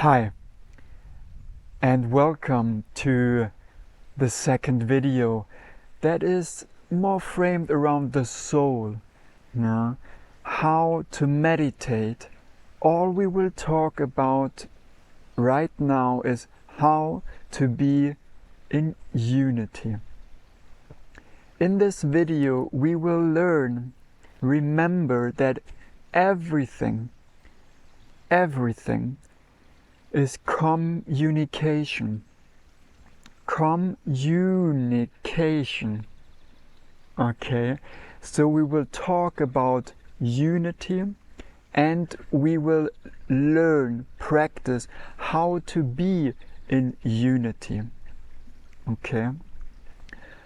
Hi, and welcome to the second video that is more framed around the soul, how to meditate. All we will talk about right now is how to be in unity. In this video we will remember that everything is communication. Okay, so we will talk about unity and we will practice how to be in unity. Okay,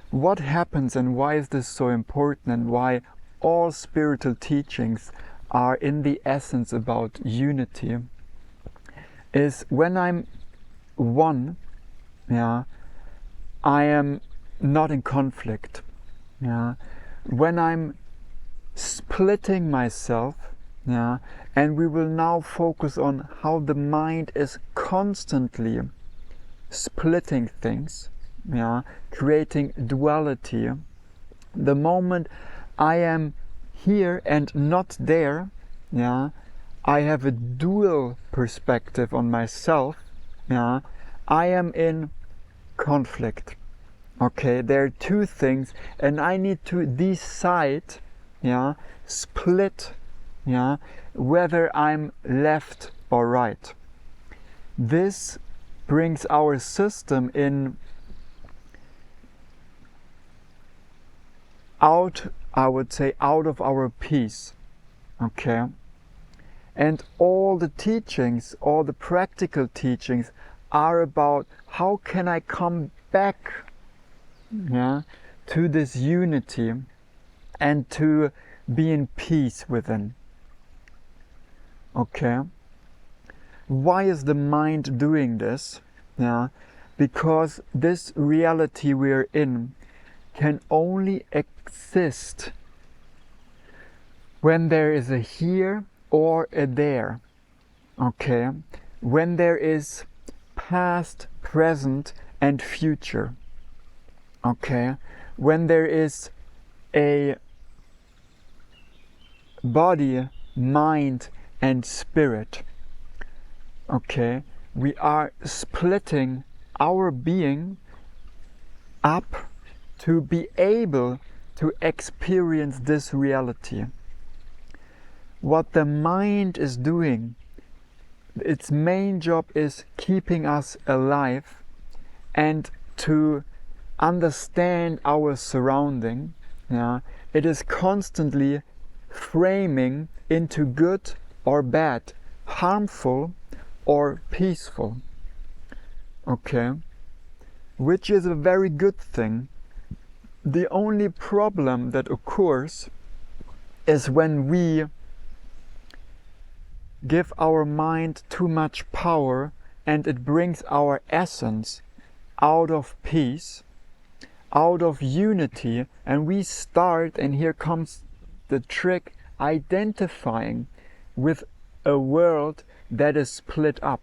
what happens and why is this so important, and why all spiritual teachings are in the essence about unity, is when I'm one, I am not in conflict. When I'm splitting myself, and we will now focus on how the mind is constantly splitting things, creating duality. The moment I am here and not there, I have a dual perspective on myself, I am in conflict. Okay, there are two things and I need to decide, split, whether I'm left or right. This brings our system out of our peace. Okay. And all the teachings, all the practical teachings are about how can I come back to this unity and to be in peace within. Okay. Why is the mind doing this? Because this reality we're in can only exist when there is a here or a there. Okay, when there is past, present and future. Okay, when there is a body, mind and spirit. Okay, we are splitting our being up to be able to experience this reality. What the mind is doing, its main job is keeping us alive and to understand our surrounding. It is constantly framing into good or bad, harmful or peaceful. Okay, which is a very good thing. The only problem that occurs is when we give our mind too much power and it brings our essence out of peace, out of unity, and we start, and here comes the trick, identifying with a world that is split up,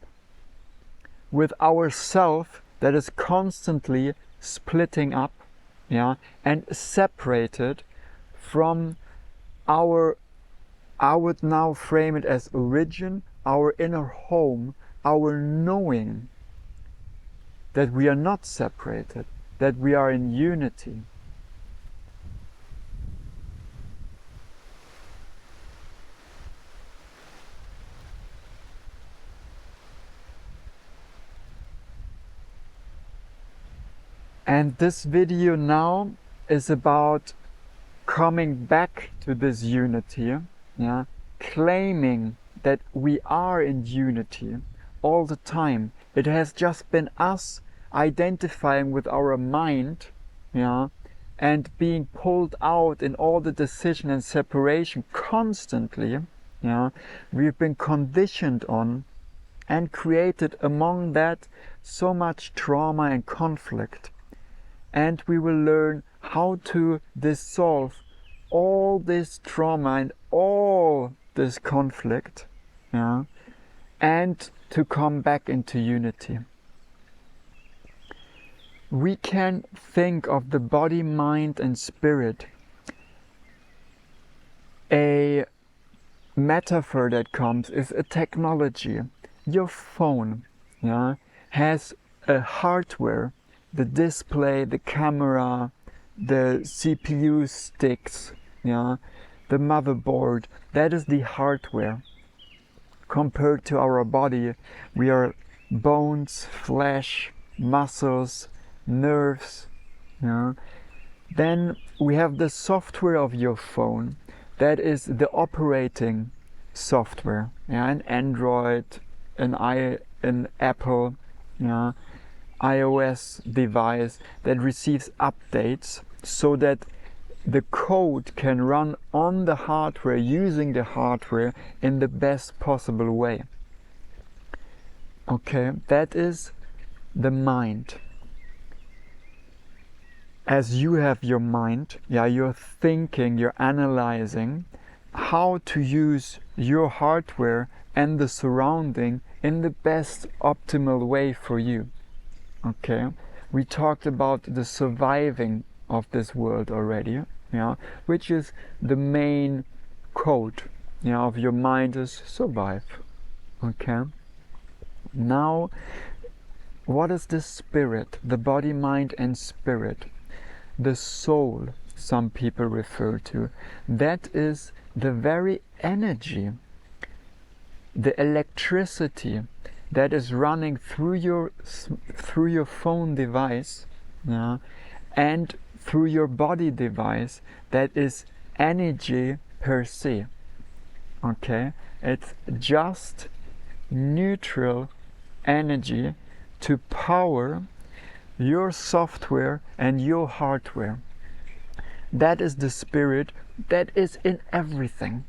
with ourself that is constantly splitting up, and separated from our, I would now frame it as origin, our inner home, our knowing that we are not separated, that we are in unity. And this video now is about coming back to this unity, claiming that we are in unity all the time. It has just been us identifying with our mind, and being pulled out in all the decision and separation constantly. We've been conditioned on and created among that so much trauma and conflict. And we will learn how to dissolve all this trauma and all this conflict, and to come back into unity. We can think of the body, mind and spirit. A metaphor that comes is a technology. Your phone, yeah, has a hardware, the display, the camera, the CPU sticks, yeah, the motherboard. That is the hardware. Compared to our body, we are bones, flesh, muscles, nerves. Yeah. Then we have the software of your phone. That is the operating software. Yeah, an Android, an Apple, yeah, iOS device that receives updates so that the code can run on the hardware, using the hardware in the best possible way. Okay, that is the mind. As you have your mind, yeah, you're thinking, you're analyzing how to use your hardware and the surrounding in the best optimal way for you. Okay, we talked about the surviving of this world already, yeah, which is the main code, yeah, of your mind is survive. Okay, now what is the spirit, the body, mind and spirit? The soul, some people refer to. That is the very energy, the electricity that is running through your phone device, yeah, and through your body device. That is energy per se. Okay, it's just neutral energy to power your software and your hardware. That is the spirit that is in everything.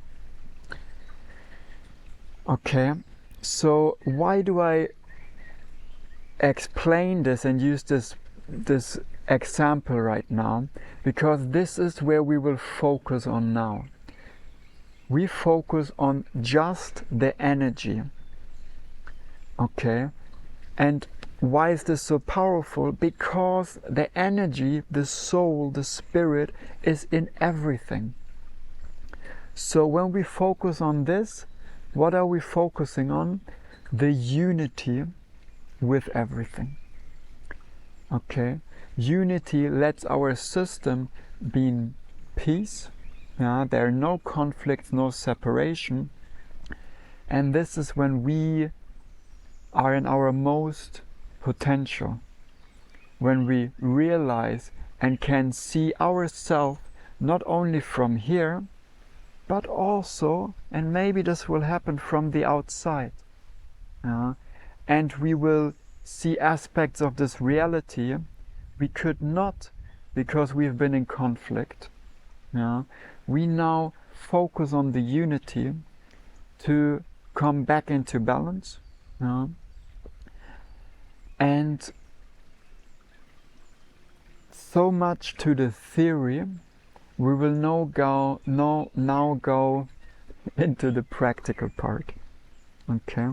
Okay, so why do I explain this and use this example right now? Because this is where we will focus on now. We focus on just the energy. Okay, and why is this so powerful? Because the energy, the soul, the spirit is in everything. So when we focus on this, what are we focusing on? The unity with everything. Okay, unity lets our system be in peace. Yeah, there are no conflicts, no separation. And this is when we are in our most potential, when we realize and can see ourselves not only from here, but also, and maybe this will happen from the outside, and we will see aspects of this reality we could not, because we've been in conflict. We now focus on the unity to come back into balance. And so much to the theory. We will now go into the practical part. Okay.